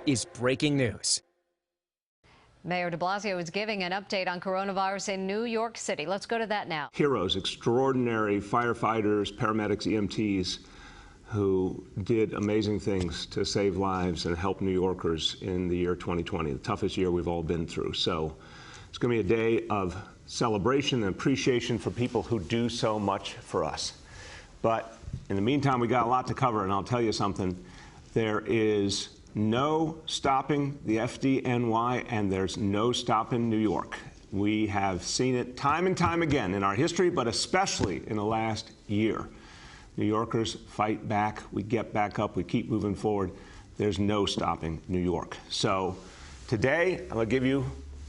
is breaking news. Mayor de Blasio is giving an update on coronavirus in New York City. Let's go to that now. Heroes, extraordinary firefighters, paramedics, EMTs, who did amazing things to save lives and help New Yorkers in the year 2020, the toughest year we've all been through. So it's going to be a day of celebration and appreciation for people who do so much for us. But in the meantime, we got a lot to cover, and I'll tell you something. There is no stopping the FDNY, and there's no stopping New York. We have seen it time and time again in our history, but especially in the last year. New Yorkers fight back, we get back up, we keep moving forward. There's no stopping New York. So today, I'm gonna give you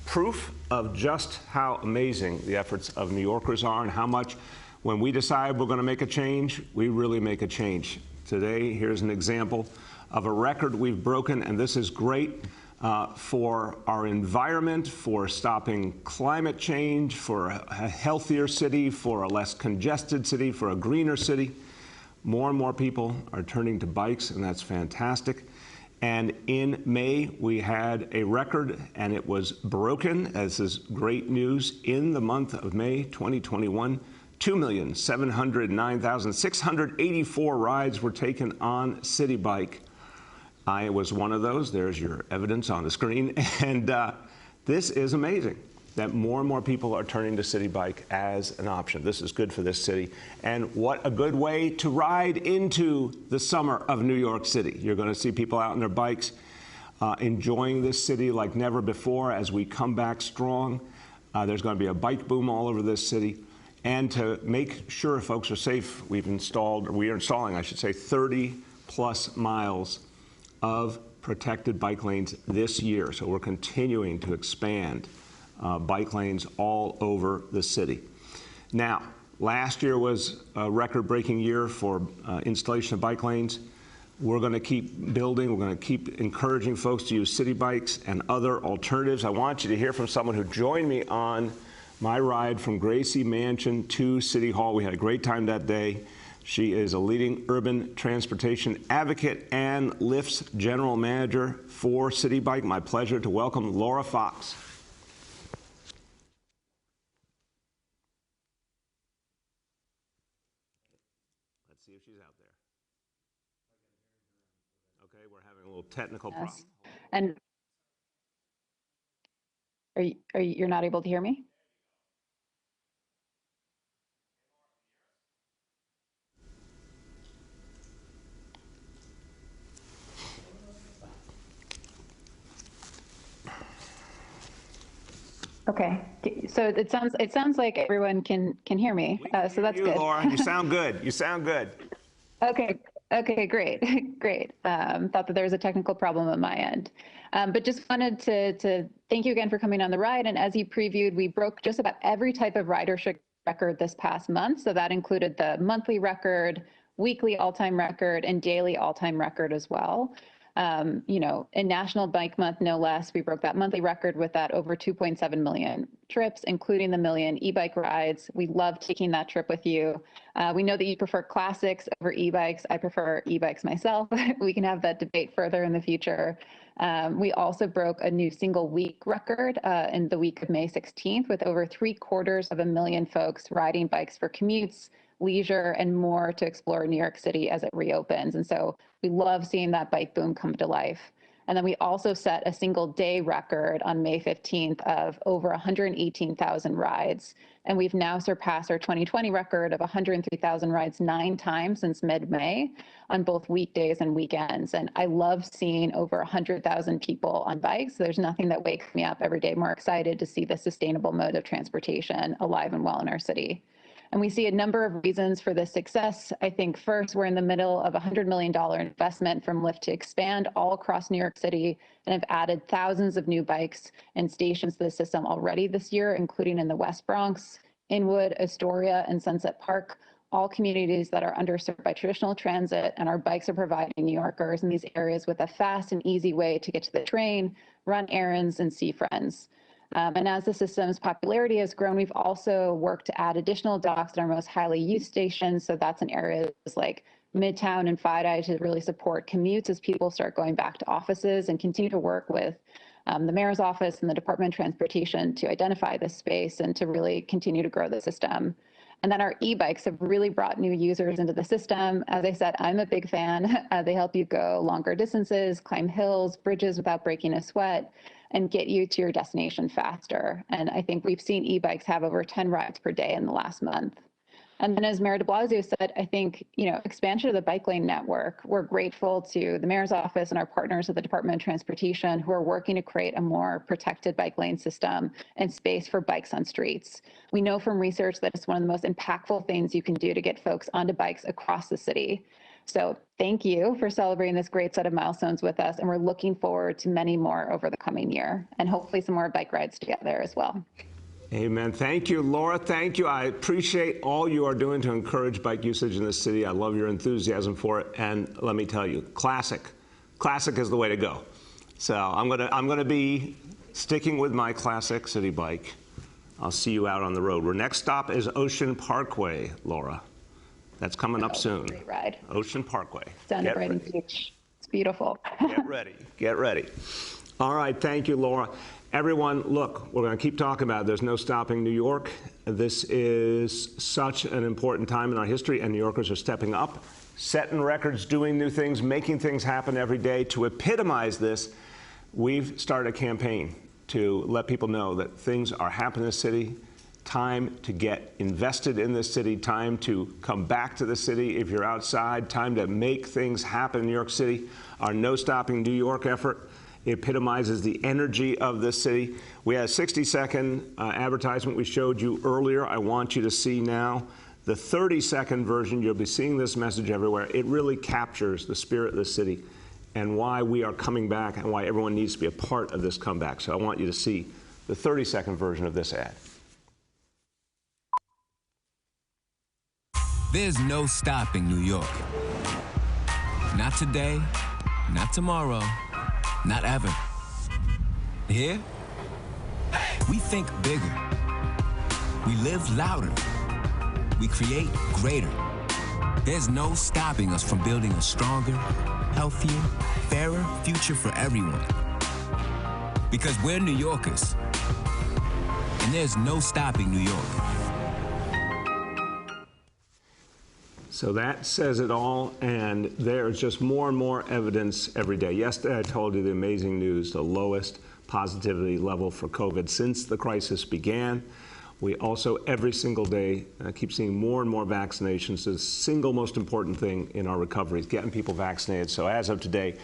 proof of just how amazing the efforts of New Yorkers are and how much, when we decide we're gonna make a change, we really make a change. Today, here's an example of a record we've broken, and this is great for our environment, for stopping climate change, for a healthier city, for a less congested city, for a greener city. More and more people are turning to bikes, and that's fantastic. And in May, we had a record, and it was broken, as is great news, in the month of May 2021. 2,709,684 rides were taken on Citibike. I was one of those. There's your evidence on the screen. And this is amazing that more and more people are turning to Citibike as an option. This is good for this city. And what a good way to ride into the summer of New York City. You're going to see people out on their bikes enjoying this city like never before as we come back strong. There's going to be a bike boom all over this city. And to make sure folks are safe, we are installing, I should say, 30+ miles of protected bike lanes this year. So we're continuing to expand bike lanes all over the city. Now, last year was a record-breaking year for installation of bike lanes. We're going to keep building. We're going to keep encouraging folks to use Citibikes and other alternatives. I want you to hear from someone who joined me on my ride from Gracie Mansion to City Hall. We had a great time that day. She is a leading urban transportation advocate and Lyft's general manager for Citibike. My pleasure to welcome Laura Fox. Let's see if she's out there. Okay, we're having a little technical problem. And you're not able to hear me? Okay, so it sounds like everyone can hear me, so that's good. Laura, you sound good. You sound good. Okay, great, great. Thought that there was a technical problem on my end, but just wanted to thank you again for coming on the ride. And as you previewed, we broke just about every type of ridership record this past month. So that included the monthly record, weekly all-time record, and daily all-time record as well. In National Bike Month, no less, we broke that monthly record with that over 2.7 million trips, including the million e-bike rides. We love taking that trip with you. We know that you prefer classics over e-bikes. I prefer e-bikes myself. We can have that debate further in the future. We also broke a new single week record in the week of May 16th with over 750,000 folks riding bikes for commutes, leisure, and more to explore New York City as it reopens. And so we love seeing that bike boom come to life. And then we also set a single day record on May 15th of over 118,000 rides. And we've now surpassed our 2020 record of 103,000 rides 9 times since mid-May on both weekdays and weekends. And I love seeing over 100,000 people on bikes. There's nothing that wakes me up every day more excited to see the sustainable mode of transportation alive and well in our city. And we see a number of reasons for this success. I think first, we're in the middle of a $100 million investment from Lyft to expand all across New York City and have added thousands of new bikes and stations to the system already this year, including in the West Bronx, Inwood, Astoria, and Sunset Park, all communities that are underserved by traditional transit, and our bikes are providing New Yorkers in these areas with a fast and easy way to get to the train, run errands, and see friends. And as the system's popularity has grown, we've also worked to add additional docks at our most highly used stations. So that's in areas like Midtown and FIDI to really support commutes as people start going back to offices, and continue to work with the mayor's office and the Department of Transportation to identify this space and to really continue to grow the system. And then our e-bikes have really brought new users into the system. As I said, I'm a big fan. They help you go longer distances, climb hills, bridges without breaking a sweat, and get you to your destination faster. And I think we've seen e-bikes have over 10 rides per day in the last month. And then, as Mayor de Blasio said, I think, expansion of the bike lane network, we're grateful to the mayor's office and our partners at the Department of Transportation who are working to create a more protected bike lane system and space for bikes on streets. We know from research that it's one of the most impactful things you can do to get folks onto bikes across the city. So thank you for celebrating this great set of milestones with us, and we're looking forward to many more over the coming year, and hopefully some more bike rides together as well. Amen. Thank you, Laura. Thank you. I appreciate all you are doing to encourage bike usage in this city. I love your enthusiasm for it. And let me tell you, classic is the way to go. So I'm gonna be sticking with my classic Citibike. I'll see you out on the road. Our next stop is Ocean Parkway, Laura. That's coming up soon. Great ride. Ocean Parkway. Down to Brighton Beach. It's beautiful. Get ready. Get ready. All right. Thank you, Laura. Everyone, look, we're going to keep talking about it. There's no stopping New York. This is such an important time in our history, and New Yorkers are stepping up, setting records, doing new things, making things happen every day. To epitomize this, we've started a campaign to let people know that things are happening in the city. Time to get invested in this city, time to come back to the city if you're outside, time to make things happen in New York City. Our No Stopping New York effort epitomizes the energy of this city. We had a 60-second advertisement we showed you earlier. I want you to see now the 30-second version. You'll be seeing this message everywhere. It really captures the spirit of the city and why we are coming back and why everyone needs to be a part of this comeback. So I want you to see the 30-second version of this ad. There's no stopping New York. Not today, not tomorrow, not ever. Here, we think bigger. We live louder. We create greater. There's no stopping us from building a stronger, healthier, fairer future for everyone. Because we're New Yorkers, and there's no stopping New York. So that says it all, and there's just more and more evidence every day. Yesterday I told you the amazing news, the lowest positivity level for COVID since the crisis began. We also every single day keep seeing more and more vaccinations. The single most important thing in our recovery is getting people vaccinated. So as of today,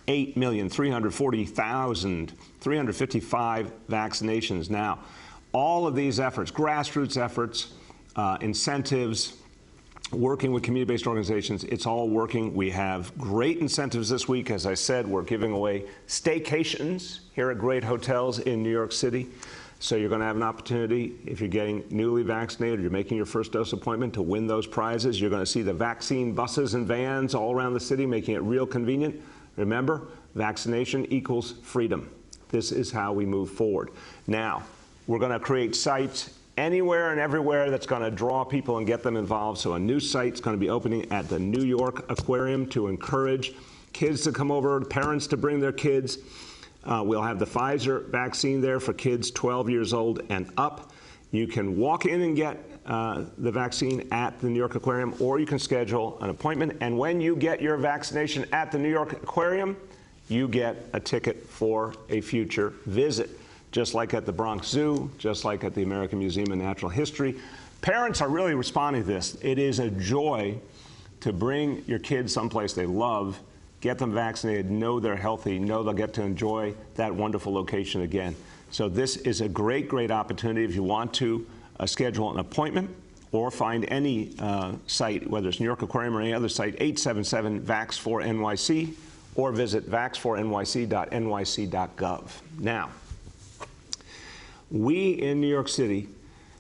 8,340,355 vaccinations. Now, all of these efforts, grassroots efforts, incentives, working with community-based organizations, it's all working. We have great incentives this week. As I said, we're giving away staycations here at great hotels in New York City. So you're going to have an opportunity, if you're getting newly vaccinated, or you're making your first dose appointment, to win those prizes. You're going to see the vaccine buses and vans all around the city, making it real convenient. Remember, vaccination equals freedom. This is how we move forward. Now, we're going to create sites anywhere and everywhere that's going to draw people and get them involved. So a new site's going to be opening at the New York Aquarium to encourage kids to come over, parents to bring their kids. We'll have the Pfizer vaccine there for kids 12 years old and up. You can walk in and get the vaccine at the New York Aquarium, or you can schedule an appointment. And when you get your vaccination at the New York Aquarium, you get a ticket for a future visit. Just like at the Bronx Zoo, just like at the American Museum of Natural History. Parents are really responding to this. It is a joy to bring your kids someplace they love, get them vaccinated, know they're healthy, know they'll get to enjoy that wonderful location again. So this is a great, great opportunity if you want to schedule an appointment or find any site, whether it's New York Aquarium or any other site, 877-VAX4NYC, or visit vax4nyc.nyc.gov. Now, we in New York City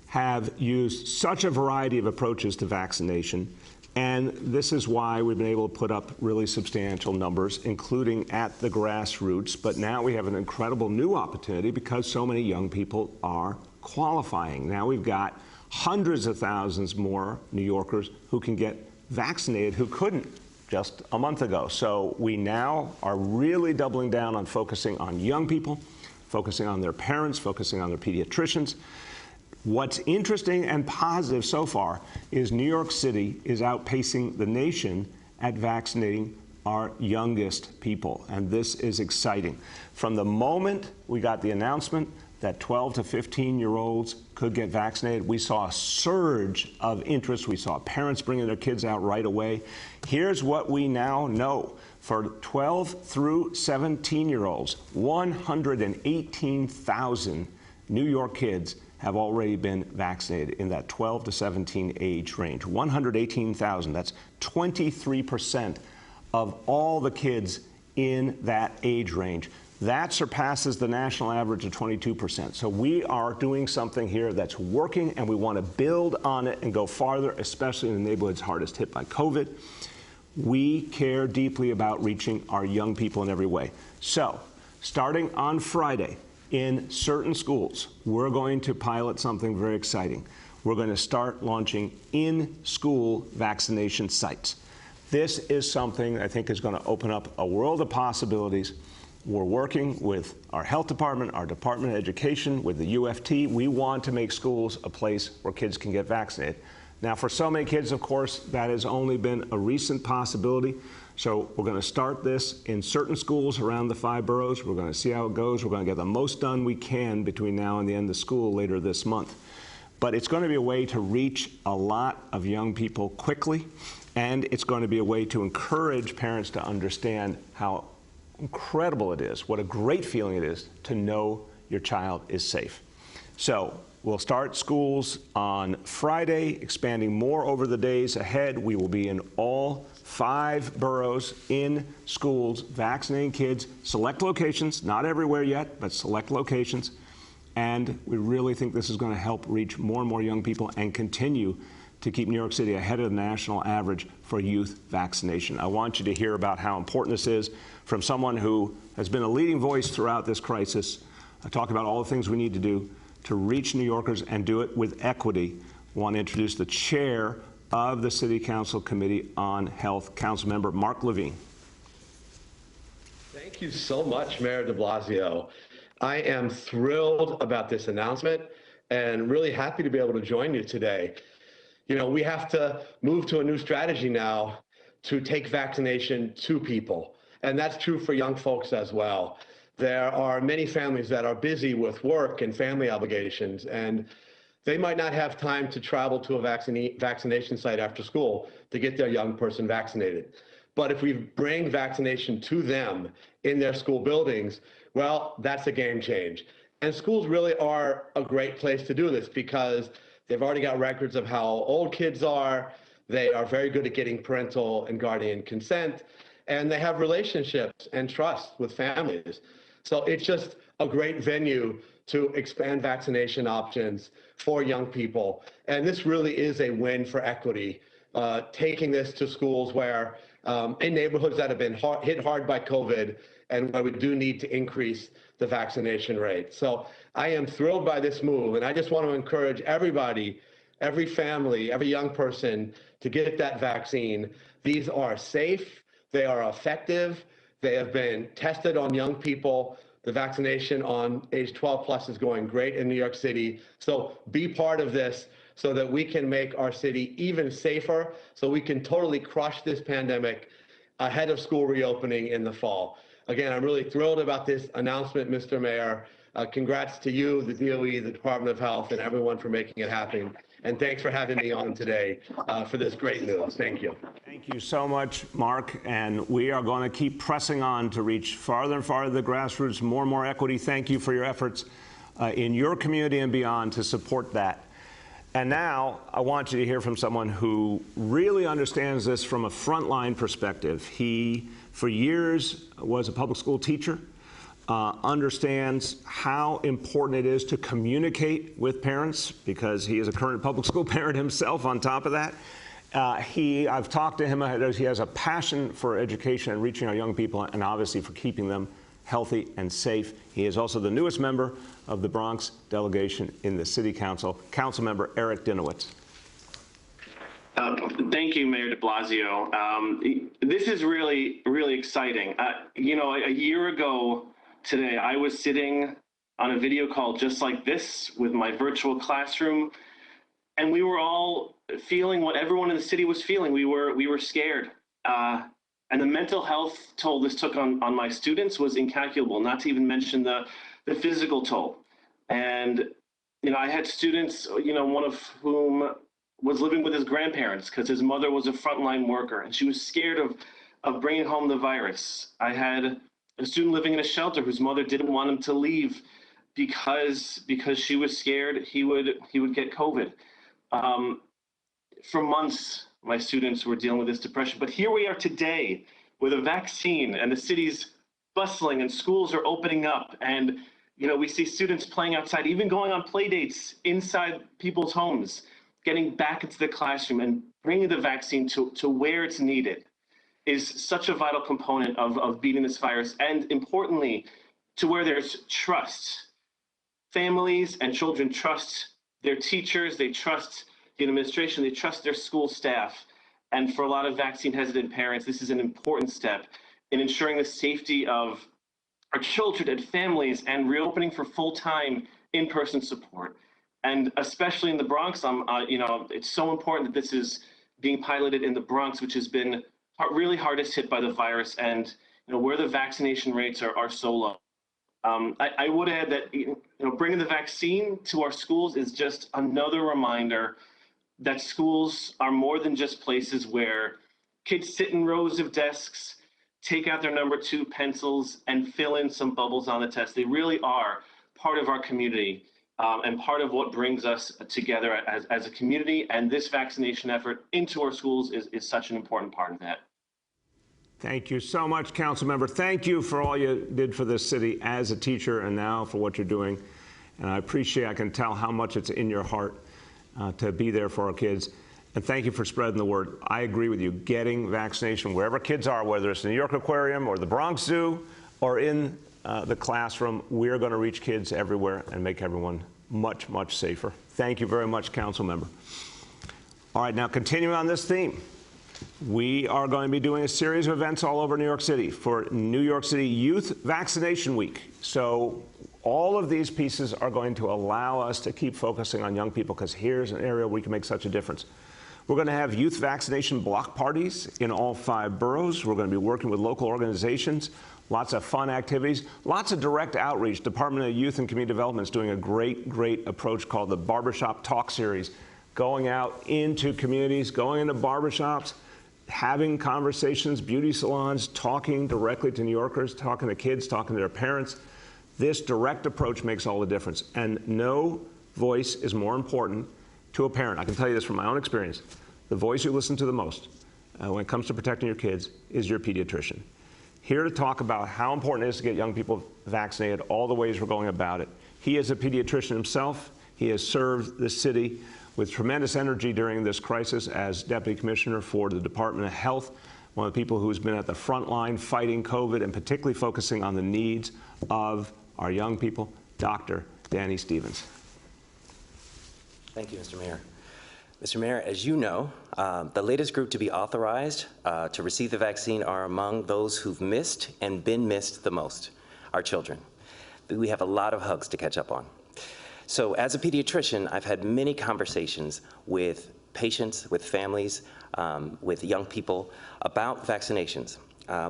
have used such a variety of approaches to vaccination, and this is why we've been able to put up really substantial numbers, including at the grassroots. But now we have an incredible new opportunity because so many young people are qualifying. Now we've got hundreds of thousands more New Yorkers who can get vaccinated who couldn't just a month ago. So we now are really doubling down on focusing on young people, focusing on their parents, focusing on their pediatricians. What's interesting and positive so far is New York City is outpacing the nation at vaccinating our youngest people, and this is exciting. From the moment we got the announcement that 12 to 15-year-olds could get vaccinated, we saw a surge of interest. We saw parents bringing their kids out right away. Here's what we now know. For 12 through 17-year-olds, 118,000 New York kids have already been vaccinated in that 12 to 17 age range. 118,000, that's 23% of all the kids in that age range. That surpasses the national average of 22%. So we are doing something here that's working, and we want to build on it and go farther, especially in the neighborhoods hardest hit by COVID. We care deeply about reaching our young people in every way. So, starting on Friday, in certain schools, we're going to pilot something very exciting. We're going to start launching in-school vaccination sites. This is something I think is going to open up a world of possibilities. We're working with our health department, our Department of Education, with the UFT. We want to make schools a place where kids can get vaccinated. Now, for so many kids, of course, that has only been a recent possibility. So we're going to start this in certain schools around the 5 boroughs. We're going to see how it goes. We're going to get the most done we can between now and the end of school later this month. But it's going to be a way to reach a lot of young people quickly, and it's going to be a way to encourage parents to understand how incredible it is, what a great feeling it is to know your child is safe. So we'll start schools on Friday, expanding more over the days ahead. We will be in all 5 boroughs in schools, vaccinating kids, select locations, not everywhere yet, but select locations. And we really think this is going to help reach more and more young people and continue to keep New York City ahead of the national average for youth vaccination. I want you to hear about how important this is from someone who has been a leading voice throughout this crisis. I talk about all the things we need to do to reach New Yorkers and do it with equity. I want to introduce the chair of the City Council Committee on Health, Councilmember Mark Levine. Thank you so much, Mayor de Blasio. I am thrilled about this announcement and really happy to be able to join you today. You know, we have to move to a new strategy now to take vaccination to people. And that's true for young folks as well. There are many families that are busy with work and family obligations, and they might not have time to travel to a vaccination site after school to get their young person vaccinated. But if we bring vaccination to them in their school buildings, well, that's a game change. And schools really are a great place to do this because they've already got records of how old kids are. They are very good at getting parental and guardian consent, and they have relationships and trust with families. So it's just a great venue to expand vaccination options for young people. And this really is a win for equity, taking this to schools where, in neighborhoods that have been hit hard by COVID and where we do need to increase the vaccination rate. So I am thrilled by this move, and I just want to encourage everybody, every family, every young person to get that vaccine. These are safe, they are effective, they have been tested on young people. The vaccination on age 12 plus is going great in New York City. So be part of this so that we can make our city even safer, so we can totally crush this pandemic ahead of school reopening in the fall. Again, I'm really thrilled about this announcement, Mr. Mayor. Congrats to you, the DOE, the Department of Health, and everyone for making it happen. And thanks for having me on today for this great news. Thank you. Thank you so much, Mark. And we are going to keep pressing on to reach farther and farther the grassroots, more and more equity. Thank you for your efforts in your community and beyond to support that. And now I want you to hear from someone who really understands this from a frontline perspective. He, for years, was a public school teacher, understands how important it is to communicate with parents because he is a current public school parent himself on top of that. I've talked to him, he has a passion for education and reaching our young people and obviously for keeping them healthy and safe. He is also the newest member of the Bronx delegation in the City Council, Councilmember Eric Dinowitz. Thank you, Mayor de Blasio. This is really, really exciting. You know, a year ago today, I was sitting on a video call just like this with my virtual classroom, and we were all feeling what everyone in the city was feeling. We were scared. And the mental health toll this took on my students was incalculable, not to even mention the physical toll. And, you know, I had students, you know, one of whom was living with his grandparents because his mother was a frontline worker and she was scared of bringing home the virus. I had a student living in a shelter whose mother didn't want him to leave because she was scared he would get COVID. For months, my students were dealing with this depression, but here we are today with a vaccine and the city's bustling and schools are opening up, and you know, we see students playing outside, even going on play dates inside people's homes, getting back into the classroom and bringing the vaccine to where it's needed is such a vital component of beating this virus, and importantly, to where there's trust. Families and children trust their teachers, they trust the administration, they trust their school staff. And for a lot of vaccine hesitant parents, this is an important step in ensuring the safety of our children and families and reopening for full-time in-person support. And especially in the Bronx, you know, it's so important that this is being piloted in the Bronx, which has been really hardest hit by the virus, and you know, where the vaccination rates are so low. I would add that, you know, bringing the vaccine to our schools is just another reminder that schools are more than just places where kids sit in rows of desks, take out their number 2 pencils, and fill in some bubbles on the test. They really are part of our community and part of what brings us together as a community. And this vaccination effort into our schools is such an important part of that. Thank you so much, Councilmember. Thank you for all you did for this city as a teacher and now for what you're doing. And I can tell how much it's in your heart to be there for our kids. And thank you for spreading the word. I agree with you. Getting vaccination wherever kids are, whether it's the New York Aquarium or the Bronx Zoo or in the classroom, we're going to reach kids everywhere and make everyone much, much safer. Thank you very much, Councilmember. All right, now continuing on this theme, we are going to be doing a series of events all over New York City for New York City Youth Vaccination Week. So all of these pieces are going to allow us to keep focusing on young people, because here's an area where we can make such a difference. We're going to have youth vaccination block parties in all 5 boroughs. We're going to be working with local organizations, lots of fun activities, lots of direct outreach. Department of Youth and Community Development is doing a great approach called the Barbershop Talk Series, going out into communities, going into barbershops, having conversations, beauty salons, talking directly to New Yorkers, talking to kids, talking to their parents. This direct approach makes all the difference, and no voice is more important to a parent. I can tell you this from my own experience. The voice you listen to the most when it comes to protecting your kids is your pediatrician. Here to talk about how important it is to get young people vaccinated, all the ways we're going about it. He is a pediatrician himself. He has served the city with tremendous energy during this crisis as Deputy Commissioner for the Department of Health, one of the people who's been at the front line fighting COVID and particularly focusing on the needs of our young people, Dr. Danny Stevens. Thank you, Mr. Mayor. Mr. Mayor, as you know, the latest group to be authorized to receive the vaccine are among those who've missed and been missed the most, our children. We have a lot of hugs to catch up on. So as a pediatrician, I've had many conversations with patients, with families, with young people about vaccinations.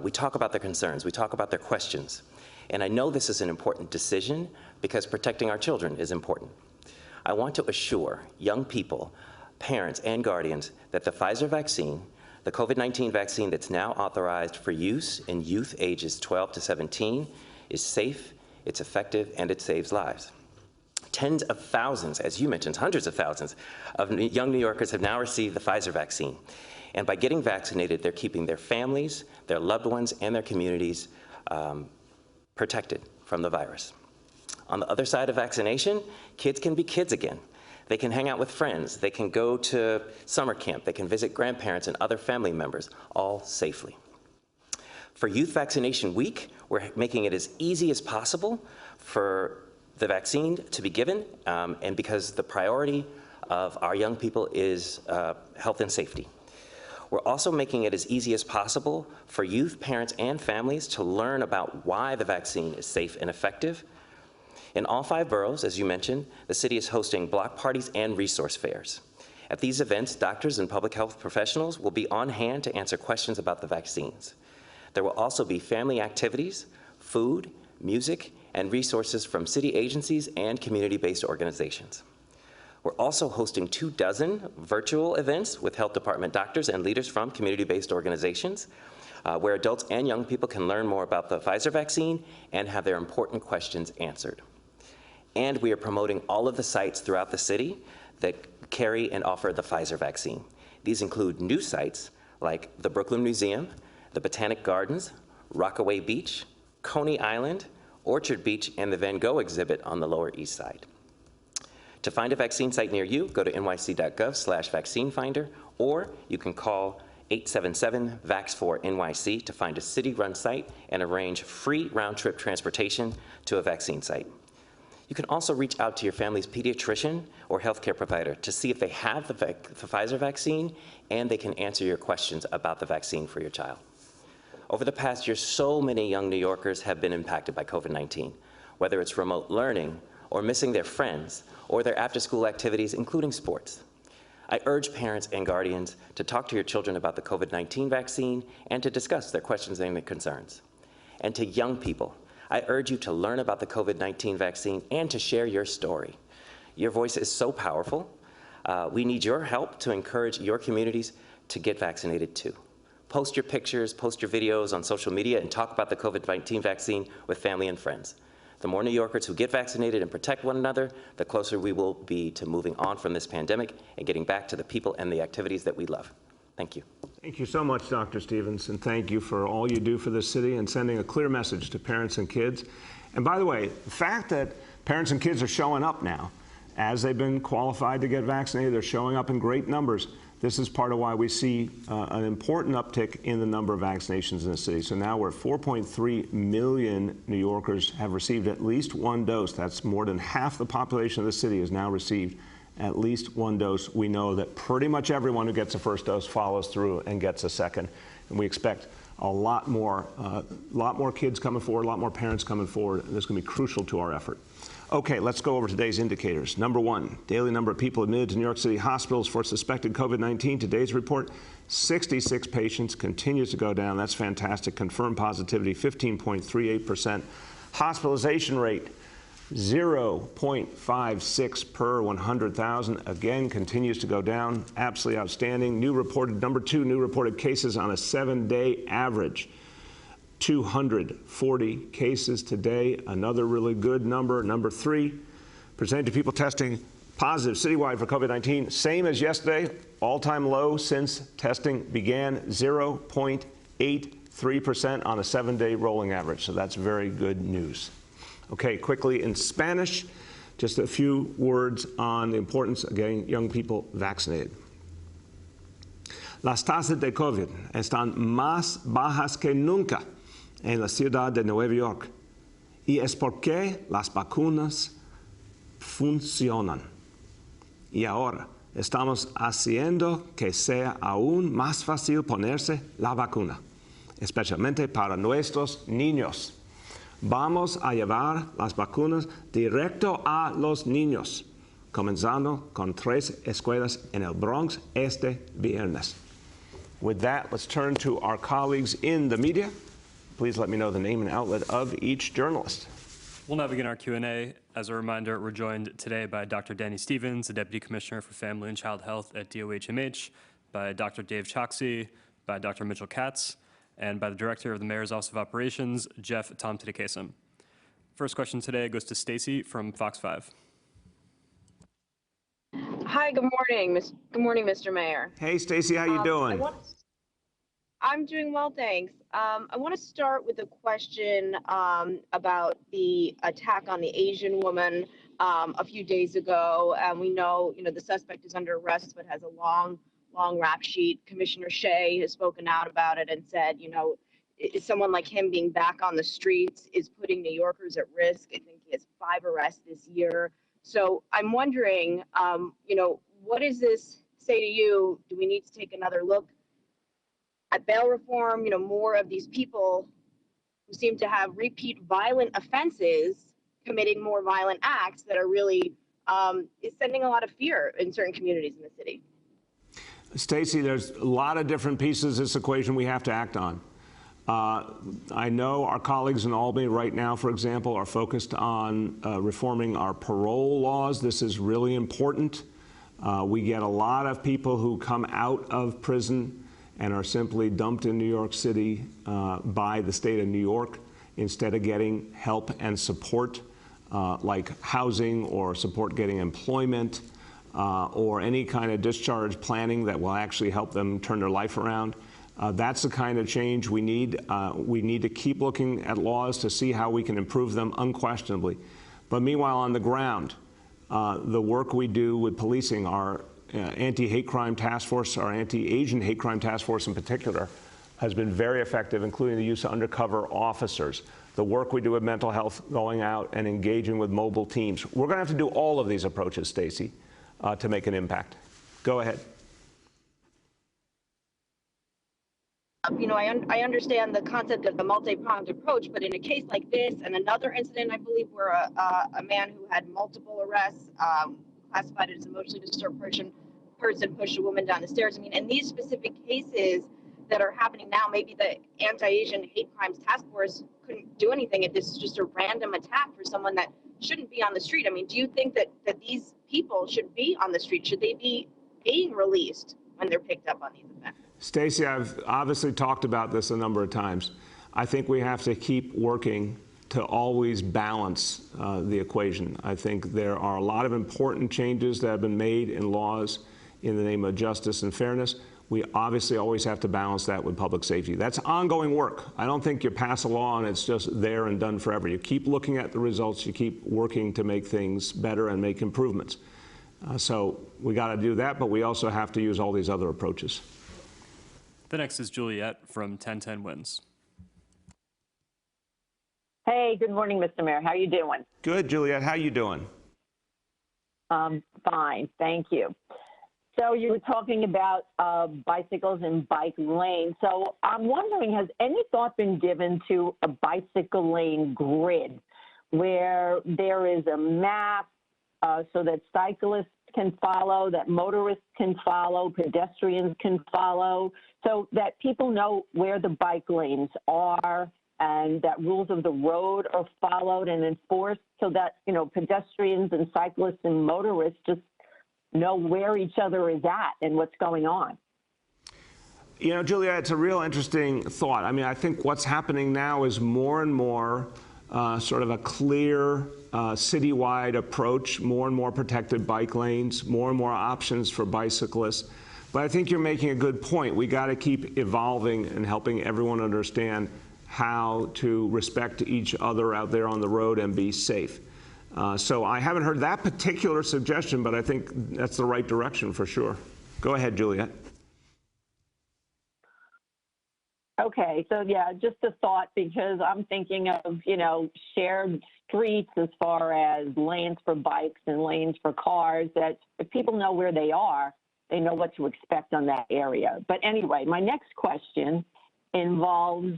We talk about their concerns, we talk about their questions. And I know this is an important decision because protecting our children is important. I want to assure young people, parents, and guardians that the Pfizer vaccine, the COVID-19 vaccine that's now authorized for use in youth ages 12 to 17, is safe, it's effective, and it saves lives. Tens of thousands, as you mentioned, hundreds of thousands of young New Yorkers have now received the Pfizer vaccine. And by getting vaccinated, they're keeping their families, their loved ones, and their communities protected from the virus. On the other side of vaccination, kids can be kids again. They can hang out with friends. They can go to summer camp. They can visit grandparents and other family members, all safely. For Youth Vaccination Week, we're making it as easy as possible for the vaccine to be given, and because the priority of our young people is health and safety. We're also making it as easy as possible for youth, parents, and families to learn about why the vaccine is safe and effective. In all 5 boroughs, as you mentioned, the city is hosting block parties and resource fairs. At these events, doctors and public health professionals will be on hand to answer questions about the vaccines. There will also be family activities, food, music, and resources from city agencies and community-based organizations. We're also hosting 24 virtual events with health department doctors and leaders from community-based organizations, where adults and young people can learn more about the Pfizer vaccine and have their important questions answered. And we are promoting all of the sites throughout the city that carry and offer the Pfizer vaccine. These include new sites like the Brooklyn Museum, the Botanic Gardens, Rockaway Beach, Coney Island, Orchard Beach, and the Van Gogh exhibit on the Lower East Side. To find a vaccine site near you, go to nyc.gov/vaccinefinder, or you can call 877-VAX4-NYC to find a city-run site and arrange free round-trip transportation to a vaccine site. You can also reach out to your family's pediatrician or healthcare provider to see if they have the Pfizer vaccine, and they can answer your questions about the vaccine for your child. Over the past year, so many young New Yorkers have been impacted by COVID-19, whether it's remote learning or missing their friends or their after-school activities, including sports. I urge parents and guardians to talk to your children about the COVID-19 vaccine and to discuss their questions and their concerns. And to young people, I urge you to learn about the COVID-19 vaccine and to share your story. Your voice is so powerful. We need your help to encourage your communities to get vaccinated too. Post your pictures, post your videos on social media, and talk about the COVID-19 vaccine with family and friends. The more New Yorkers who get vaccinated and protect one another, the closer we will be to moving on from this pandemic and getting back to the people and the activities that we love. Thank you. Thank you so much, Dr. Stevens, and thank you for all you do for this city and sending a clear message to parents and kids. And by the way, the fact that parents and kids are showing up now, as they've been qualified to get vaccinated, they're showing up in great numbers. This is part of why we see an important uptick in the number of vaccinations in the city. So now we're at 4.3 million New Yorkers have received at least 1 dose. That's more than half the population of the city has now received at least 1 dose. We know that pretty much everyone who gets a first dose follows through and gets a second. And we expect a lot more kids coming forward, a lot more parents coming forward. And this is going to be crucial to our effort. Okay, let's go over today's indicators. Number 1, daily number of people admitted to New York City hospitals for suspected COVID-19. Today's report, 66 patients, continues to go down. That's fantastic. Confirmed positivity, 15.38%. Hospitalization rate, 0.56 per 100,000. Again, continues to go down. Absolutely outstanding. Number 2, new reported cases on a 7-day average. 240 cases today, another really good number. Number 3, percentage of people testing positive citywide for COVID-19, same as yesterday, all-time low since testing began, 0.83% on a 7-day rolling average. So that's very good news. Okay, quickly in Spanish, just a few words on the importance of getting young people vaccinated. Las tasas de COVID están más bajas que nunca en la ciudad de Nueva York, y es porque las vacunas funcionan. Y ahora estamos haciendo que sea aún más fácil ponerse la vacuna, especialmente para nuestros niños. Vamos a llevar las vacunas directo a los niños, comenzando con 3 escuelas en el Bronx este viernes. With that, let's turn to our colleagues in the media. Please let me know the name and outlet of each journalist. We'll now begin our Q&A. As a reminder, we're joined today by Dr. Danny Stevens, the Deputy Commissioner for Family and Child Health at DOHMH, by Dr. Dave Choksi, by Dr. Mitchell Katz, and by the Director of the Mayor's Office of Operations, Jeff Tom Tidekasem. First question today goes to Stacy from Fox 5. Hi, good morning. Good morning, Mr. Mayor. Hey, Stacy, how you doing? I'm doing well, thanks. I want to start with a question about the attack on the Asian woman a few days ago. We know, the suspect is under arrest, but has a long rap sheet. Commissioner Shea has spoken out about it and said, someone like him being back on the streets is putting New Yorkers at risk. I think he has 5 arrests this year. So I'm wondering, what does this say to you? Do we need to take another look at bail reform, more of these people who seem to have repeat violent offenses committing more violent acts that are really is sending a lot of fear in certain communities in the city. Stacey, there's a lot of different pieces of this equation we have to act on. I know our colleagues in Albany right now, for example, are focused on reforming our parole laws. This is really important. We get a lot of people who come out of prison and are simply dumped in New York City by the state of New York instead of getting help and support like housing or support getting employment or any kind of discharge planning that will actually help them turn their life around. That's the kind of change we need. We need to keep looking at laws to see how we can improve them unquestionably. But meanwhile, on the ground, the work we do with policing, our anti-hate crime task force, our anti-Asian hate crime task force in particular, has been very effective, including the use of undercover officers. The work we do with mental health, going out and engaging with mobile teams. We're going to have to do all of these approaches, Stacey, to make an impact. Go ahead. I understand the concept of the multi-pronged approach, but in a case like this and another incident, I believe, where a man who had multiple arrests, classified as emotionally disturbed person pushed a woman down the stairs. I mean, in these specific cases that are happening now, maybe the anti-Asian hate crimes task force couldn't do anything if this is just a random attack for someone that shouldn't be on the street. I mean, do you think that these people should be on the street? Should they be being released when they're picked up on these events? Stacey, I've obviously talked about this a number of times. I think we have to keep working to always balance the equation. I think there are a lot of important changes that have been made in laws in the name of justice and fairness. We obviously always have to balance that with public safety. That's ongoing work. I don't think you pass a law and it's just there and done forever. You keep looking at the results, you keep working to make things better and make improvements. So we got to do that, but we also have to use all these other approaches. The next is Juliet from 1010 Wins. Hey, good morning, Mr. Mayor. How are you doing? Good, Juliet. How you doing? Fine, thank you. So you were talking about bicycles and bike lanes. So I'm wondering, has any thought been given to a bicycle lane grid where there is a map so that cyclists can follow, that motorists can follow, pedestrians can follow, so that people know where the bike lanes are and that rules of the road are followed and enforced, so that, pedestrians and cyclists and motorists just know where each other is at and what's going on? Julia, it's a real interesting thought. I mean, I think what's happening now is more and more sort of a clear citywide approach, more and more protected bike lanes, more and more options for bicyclists. But I think you're making a good point. We got to keep evolving and helping everyone understand how to respect each other out there on the road and be safe. So I haven't heard that particular suggestion, but I think that's the right direction for sure. Go ahead, Juliet. Okay, so yeah, just a thought, because I'm thinking of, shared streets as far as lanes for bikes and lanes for cars, that if people know where they are, they know what to expect on that area. But anyway, my next question involves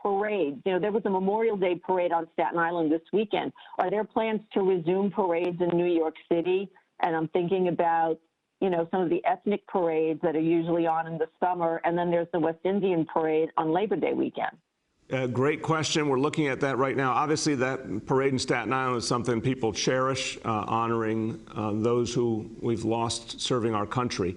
parades. There was a Memorial Day parade on Staten Island this weekend. Are there plans to resume parades in New York City? And I'm thinking about, some of the ethnic parades that are usually on in the summer, and then there's the West Indian parade on Labor Day weekend. Great question. We're looking at that right now. Obviously, that parade in Staten Island is something people cherish, honoring those who we've lost serving our country.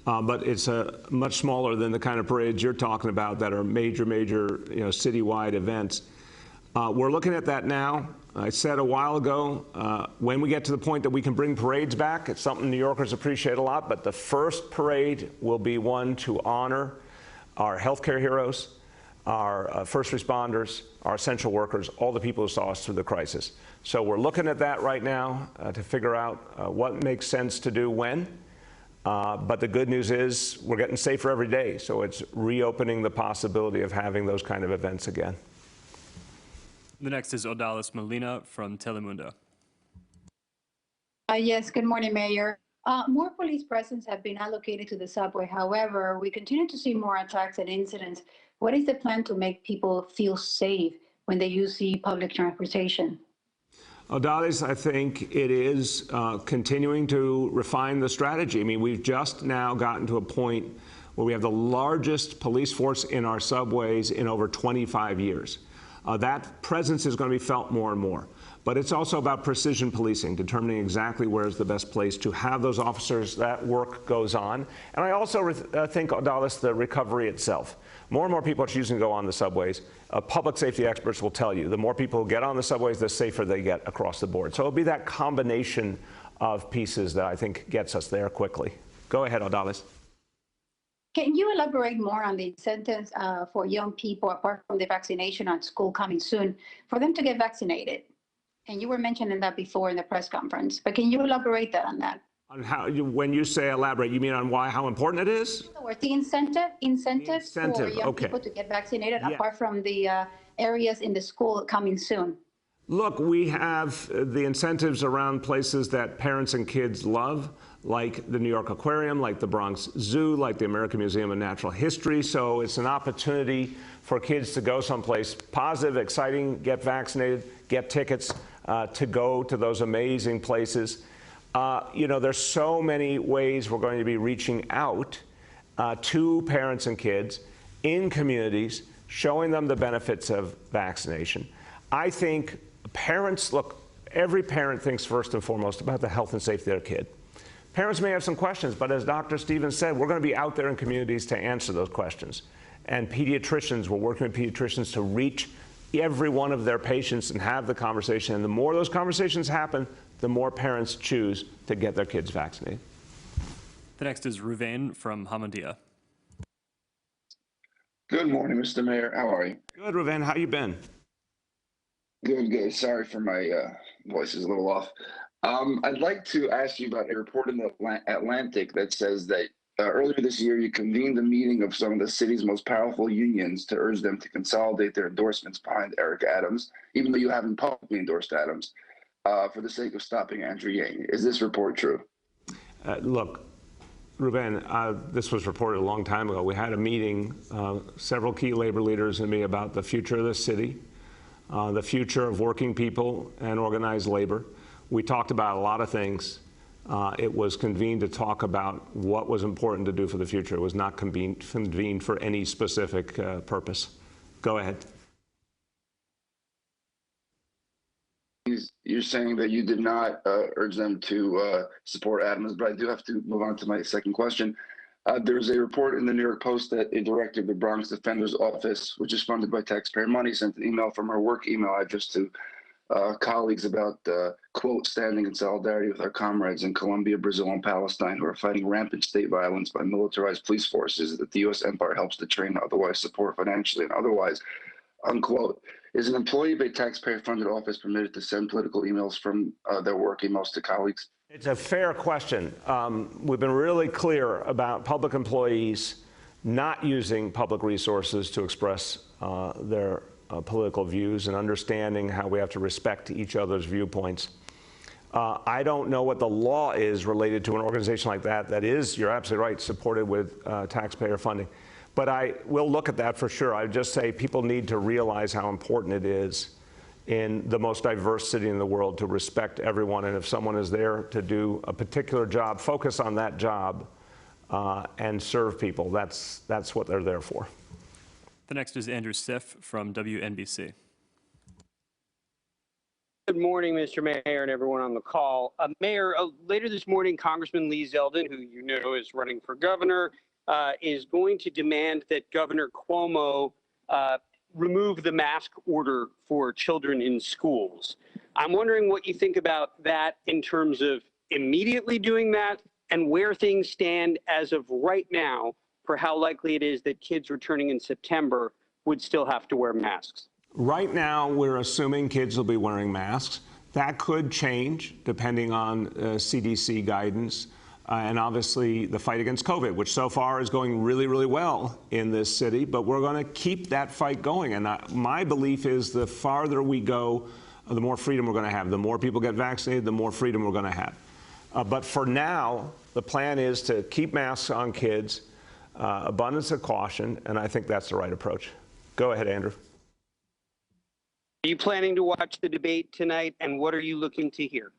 But it's much smaller than the kind of parades you're talking about that are major, citywide events. We're looking at that now. I said a while ago, when we get to the point that we can bring parades back, it's something New Yorkers appreciate a lot, but the first parade will be one to honor our healthcare heroes, our first responders, our essential workers, all the people who saw us through the crisis. So we're looking at that right now to figure out what makes sense to do when. But the good news is we're getting safer every day, so it's reopening the possibility of having those kind of events again. The next is Odalis Molina from Telemundo. Yes, good morning, Mayor. More police presence have been allocated to the subway. However, we continue to see more attacks and incidents. What is the plan to make people feel safe when they use the public transportation? Odalis, I think it is continuing to refine the strategy. I mean, we've just now gotten to a point where we have the largest police force in our subways in over 25 years. That presence is going to be felt more and more. But it's also about precision policing, determining exactly where is the best place to have those officers. That work goes on. And I also think, Odalis, the recovery itself. More and more people are choosing to go on the subways. Public safety experts will tell you, the more people who get on the subways, the safer they get across the board. So it'll be that combination of pieces that I think gets us there quickly. Go ahead, Odalis. Can you elaborate more on the incentives for young people, apart from the vaccination on school coming soon, for them to get vaccinated? And you were mentioning that before in the press conference, but can you elaborate on that? On how, when you say elaborate, you mean on how important it is? The incentive for young people to get vaccinated, apart from the areas in the school coming soon. Look, we have the incentives around places that parents and kids love, like the New York Aquarium, like the Bronx Zoo, like the American Museum of Natural History. So it's an opportunity for kids to go someplace positive, exciting, get vaccinated, get tickets to go to those amazing places. You know, there's so many ways we're going to be reaching out to parents and kids in communities, showing them the benefits of vaccination. I think parents, look, every parent thinks first and foremost about the health and safety of their kid. Parents may have some questions, but as Dr. Stevens said, we're going to be out there in communities to answer those questions. And pediatricians, we're working with pediatricians to reach every one of their patients and have the conversation. And the more those conversations happen, the more parents choose to get their kids vaccinated. The next is Ruvain from Hamondia. Good morning, Mr. Mayor. How are you? Good, Ruvain. How you been? Good, good. Sorry for my voice is a little off. I'd like to ask you about a report in the Atlantic that says that earlier this year, you convened a meeting of some of the city's most powerful unions to urge them to consolidate their endorsements behind Eric Adams, even though you haven't publicly endorsed Adams, for the sake of stopping Andrew Yang. Is this report true? Look, Ruben, this was reported a long time ago. We had a meeting, several key labor leaders and me, about the future of the city, the future of working people and organized labor. We talked about a lot of things. It was convened to talk about what was important to do for the future. It was not convened for any specific purpose. Go ahead. You're saying that you did not urge them to support Adams, but I do have to move on to my second question. There's a report in the New York Post that a director of the Bronx Defender's Office, which is funded by taxpayer money, sent an email from her work email address to colleagues about, quote, standing in solidarity with our comrades in Colombia, Brazil, and Palestine who are fighting rampant state violence by militarized police forces that the U.S. empire helps to train, otherwise support financially, and otherwise, unquote. Is an employee of a taxpayer-funded office permitted to send political emails from their work emails to colleagues? It's a fair question. We've been really clear about public employees not using public resources to express their political views and understanding how we have to respect each other's viewpoints. I don't know what the law is related to an organization like that. That is, you're absolutely right, supported with taxpayer funding. But I will look at that for sure. I would just say people need to realize how important it is in the most diverse city in the world to respect everyone. And if someone is there to do a particular job, focus on that job and serve people. That's what they're there for. The next is Andrew Siff from WNBC. Good morning, Mr. Mayor and everyone on the call. Mayor, later this morning, Congressman Lee Zeldin, who you know is running for governor, is going to demand that Governor Cuomo remove the mask order for children in schools. I'm wondering what you think about that in terms of immediately doing that and where things stand as of right now for how likely it is that kids returning in September would still have to wear masks. Right now, we're assuming kids will be wearing masks. That could change depending on CDC guidance. And obviously the fight against COVID, which so far is going really, really well in this city, but we're going to keep that fight going. And my belief is the farther we go, the more freedom we're going to have. The more people get vaccinated, the more freedom we're going to have. But for now, the plan is to keep masks on kids, abundance of caution, and I think that's the right approach. Go ahead, Andrew. Are you planning to watch the debate tonight, and what are you looking to hear?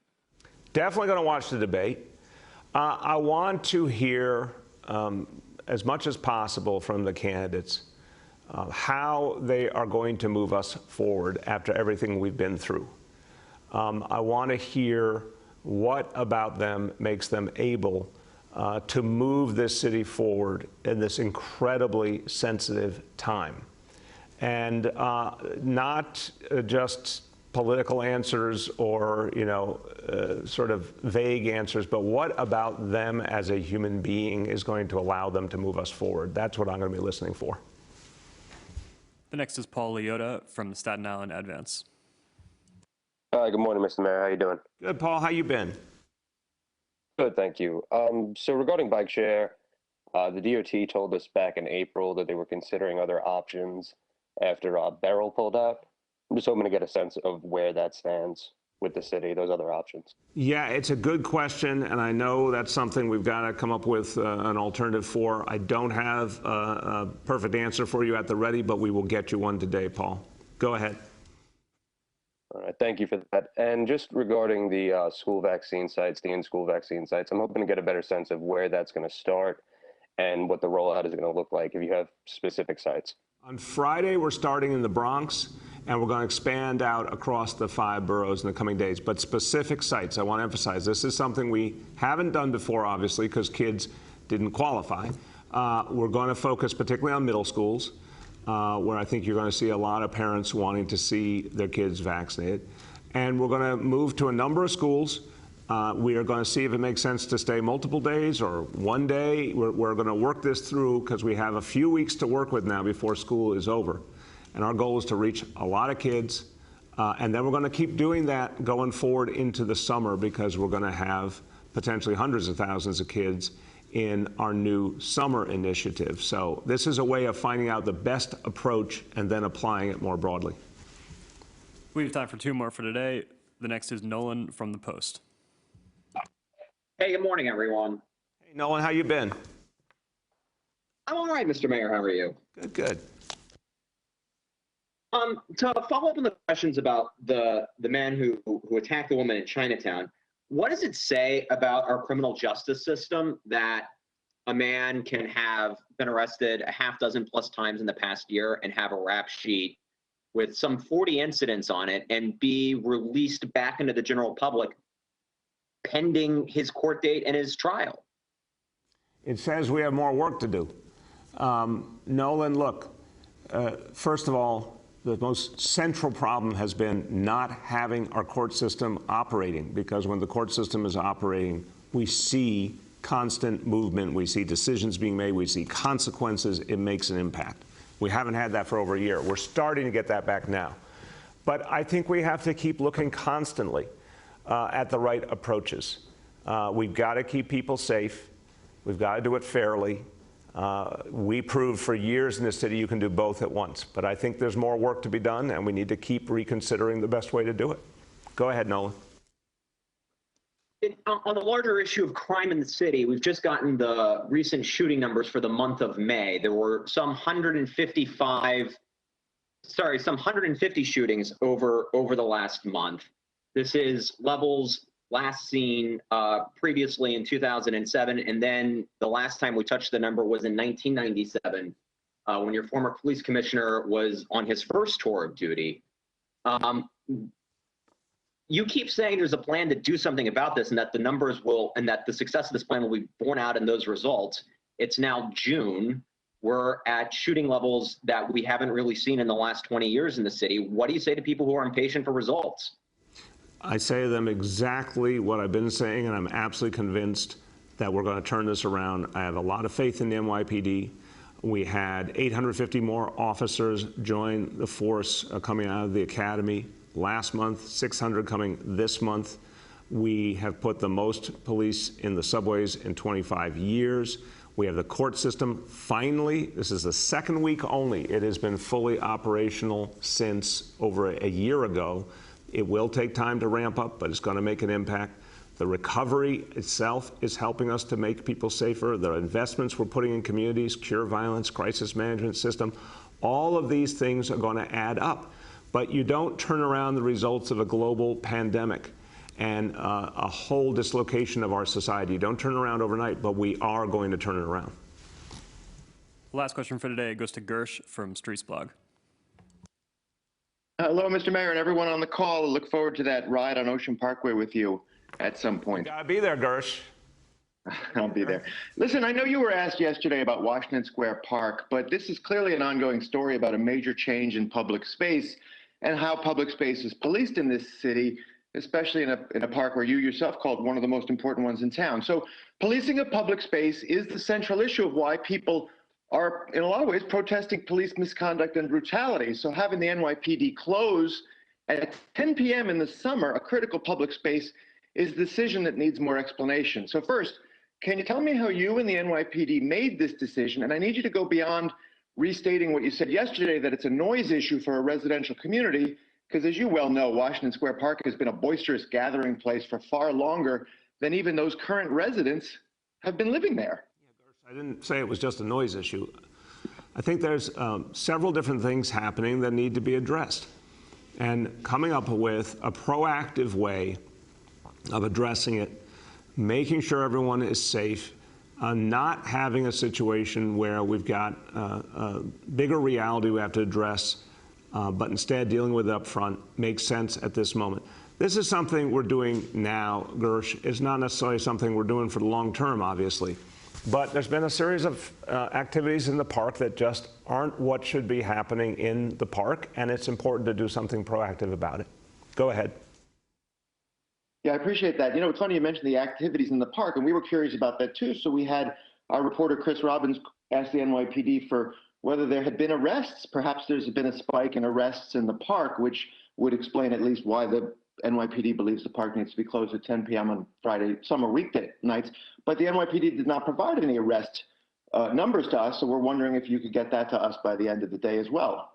Definitely going to watch the debate. I want to hear as much as possible from the candidates how they are going to move us forward after everything we've been through. I want to hear what about them makes them able to move this city forward in this incredibly sensitive time. And not just political answers or, sort of vague answers, but what about them as a human being is going to allow them to move us forward? That's what I'm going to be listening for. The next is Paul Leota from the Staten Island Advance. Hi, good morning, Mr. Mayor. How you doing? Good, Paul. How you been? Good, thank you. So regarding bike share, the DOT told us back in April that they were considering other options after Beryl pulled out. I'm just hoping to get a sense of where that stands with the city, those other options. Yeah, it's a good question, and I know that's something we've got to come up with an alternative for. I don't have a perfect answer for you at the ready, but we will get you one today, Paul. Go ahead. All right, thank you for that. And just regarding the school vaccine sites, the in-school vaccine sites, I'm hoping to get a better sense of where that's going to start and what the rollout is going to look like if you have specific sites. On Friday, we're starting in the Bronx, and we're going to expand out across the 5 boroughs in the coming days. But specific sites, I want to emphasize, this is something we haven't done before, obviously, because kids didn't qualify. We're going to focus particularly on middle schools, where I think you're going to see a lot of parents wanting to see their kids vaccinated. And we're going to move to a number of schools. We are going to see if it makes sense to stay multiple days or one day. We're going to work this through because we have a few weeks to work with now before school is over. And our goal is to reach a lot of kids. And then we're going to keep doing that going forward into the summer because we're going to have potentially hundreds of thousands of kids in our new summer initiative. So this is a way of finding out the best approach and then applying it more broadly. We have time for 2 more for today. The next is Nolan from the Post. Hey, good morning, everyone. Hey, Nolan, how you been? I'm all right, Mr. Mayor. How are you? Good, good. To follow up on the questions about the man who attacked the woman in Chinatown, what does it say about our criminal justice system that a man can have been arrested a half dozen plus times in the past year and have a rap sheet with some 40 incidents on it and be released back into the general public pending his court date and his trial? It says we have more work to do. Nolan, look, first of all, the most central problem has been not having our court system operating, because when the court system is operating, we see constant movement, we see decisions being made, we see consequences, it makes an impact. We haven't had that for over a year. We're starting to get that back now. But I think we have to keep looking constantly at the right approaches. We've got to keep people safe. We've got to do it fairly. We proved for years in this city you can do both at once. But I think there's more work to be done, and we need to keep reconsidering the best way to do it. Go ahead, Nolan. On the larger issue of crime in the city, we've just gotten the recent shooting numbers for the month of May. There were some 150 shootings over the last month. This is levels last seen previously in 2007, and then the last time we touched the number was in 1997, when your former police commissioner was on his first tour of duty. You keep saying there's a plan to do something about this and that the numbers will, and that the success of this plan will be borne out in those results. It's now June. We're at shooting levels that we haven't really seen in the last 20 years in the city. What do you say to people who are impatient for results? I say to them exactly what I've been saying, and I'm absolutely convinced that we're going to turn this around. I have a lot of faith in the NYPD. We had 850 more officers join the force coming out of the academy last month, 600 coming this month. We have put the most police in the subways in 25 years. We have the court system finally, this is the second week only, it has been fully operational since over a year ago. It will take time to ramp up, but it's going to make an impact. The recovery itself is helping us to make people safer. The investments we're putting in communities, cure violence, crisis management system, all of these things are going to add up. But you don't turn around the results of a global pandemic and a whole dislocation of our society. You don't turn it around overnight, but we are going to turn it around. Last question for today goes to Gersh from Streets Blog. Hello, Mr. Mayor, and everyone on the call. I look forward to that ride on Ocean Parkway with you at some point. You gotta be there, Gersh. I'll be there. Listen, I know you were asked yesterday about Washington Square Park, but this is clearly an ongoing story about a major change in public space and how public space is policed in this city, especially in a park where you yourself called one of the most important ones in town. So policing of public space is the central issue of why people are, in a lot of ways, protesting police misconduct and brutality. So having the NYPD close at 10 p.m. in the summer, a critical public space, is a decision that needs more explanation. So first, can you tell me how you and the NYPD made this decision? And I need you to go beyond restating what you said yesterday, that it's a noise issue for a residential community, because as you well know, Washington Square Park has been a boisterous gathering place for far longer than even those current residents have been living there. I didn't say it was just a noise issue. I think there's several different things happening that need to be addressed. And coming up with a proactive way of addressing it, making sure everyone is safe, not having a situation where we've got a bigger reality we have to address, but instead dealing with it up front makes sense at this moment. This is something we're doing now, Gersh. It's not necessarily something we're doing for the long term, obviously. But there's been a series of activities in the park that just aren't what should be happening in the park, and it's important to do something proactive about it. Go ahead. Yeah, I appreciate that. You know, it's funny you mentioned the activities in the park, and we were curious about that too. So we had our reporter, Chris Robbins, ask the NYPD for whether there had been arrests. Perhaps there's been a spike in arrests in the park, which would explain at least why the NYPD believes the park needs to be closed at 10 p.m. on Friday, summer weekday nights. But the NYPD did not provide any arrest numbers to us, so we're wondering if you could get that to us by the end of the day as well.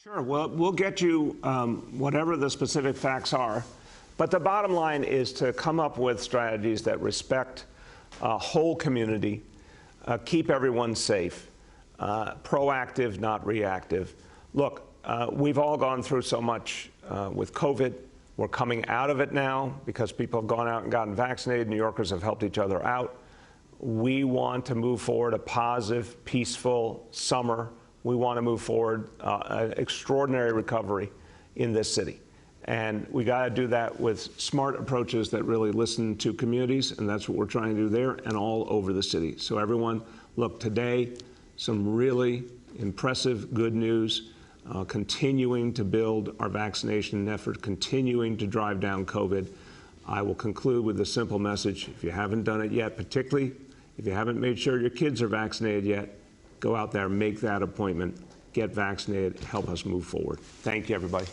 Sure. Well, we'll get you whatever the specific facts are. But the bottom line is to come up with strategies that respect a whole community, keep everyone safe, proactive, not reactive. Look, we've all gone through so much with COVID. We're coming out of it now because people have gone out and gotten vaccinated. New Yorkers have helped each other out. We want to move forward a positive, peaceful summer. We want to move forward an extraordinary recovery in this city. And we got to do that with smart approaches that really listen to communities, and that's what we're trying to do there and all over the city. So everyone, look, today, some really impressive good news, continuing to build our vaccination effort, continuing to drive down COVID. I will conclude with a simple message. If you haven't done it yet, particularly if you haven't made sure your kids are vaccinated yet, go out there, make that appointment, get vaccinated, help us move forward. Thank you, everybody.